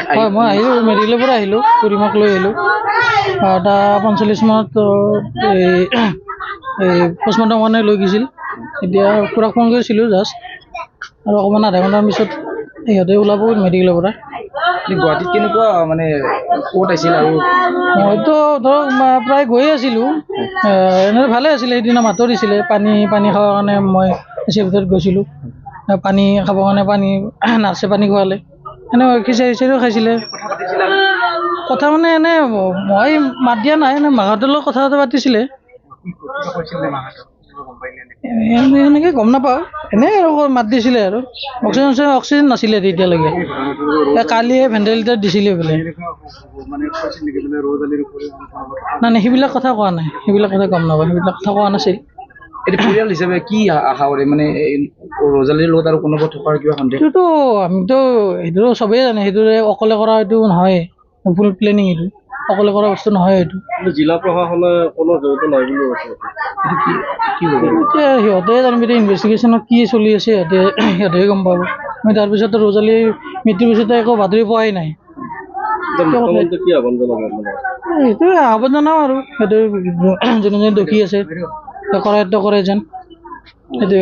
হয় মই আহিলোঁ মেডিকেলৰ পৰা আহিলোঁ খুৰীমাক লৈ আহিলোঁ 45 মানত এই পষ্টমৰ্টমৰ কাৰণে লৈ গৈছিল এতিয়া খুৰাক ফোন কৰিছিলোঁ জাষ্ট আৰু অকণমান আধা ঘণ্টাৰ পিছত সিহঁতে ওলাব মেডিকেলৰ পৰা গুৱাহাটীত কেনেকুৱা মানে ক'ত আছিল আৰু মইতো ধৰক প্ৰায় গৈয়ে আছিলোঁ এনেই ভালে আছিলে সেইদিনা মাতো দিছিলে পানী খাবৰ কাৰণে মই এচিৰ ভিতৰত গৈছিলোঁ পানী খাবৰ কাৰণে পানী নাৰ্ছে পানী খোৱালে এনে খিচাৰিও খাইছিলে কথা মানে এনে মই মাত দিয়া নাই এনে মাহঁতৰ লগত কথা পাতিছিলে এনেকৈ গম নাপাওঁ এনেই আৰু মাত দিছিলে আৰু অক্সিজেন নাছিলে তেতিয়ালৈকে কালিয়ে ভেণ্টিলেটাৰ দিছিলে বোলে নাই সেইবিলাক কথা কোৱা নাই সেইবিলাক কথা গম নাপাওঁ সেইবিলাক কথা কোৱা নাছিল এতিয়া পৰিয়াল হিচাপে কি আশা কৰে মানে ৰজালীৰ লগত আৰু কোনোবা থকাৰ কিবা সন্দেহ সেইটোতো আমিতো সেইটো চবেই জানে সেইটোৰে অকলে কৰা এইটো নহয় ফুল প্লেনিং এইটো অকলে কৰা বস্তু নহয় এইটো জিলা প্ৰশাসনে কোনো জড়িত নাই বুলি কৈছে এতিয়া সিহঁতে জানিব এতিয়া ইনভেষ্টিগেশ্যনত কি চলি আছে সিহঁতেহে গম পাব আমি তাৰপিছতো ৰজালীৰ মৃত্যুৰ পিছতে একো বাতৰি পোৱাই নাই কি আহ্বান জনাব সেইটোৱে আহ্বান জনাওঁ আৰু সেইটো যোনে দোষী আছে কৰায়ত্ব কৰে যেন সেইটোৱে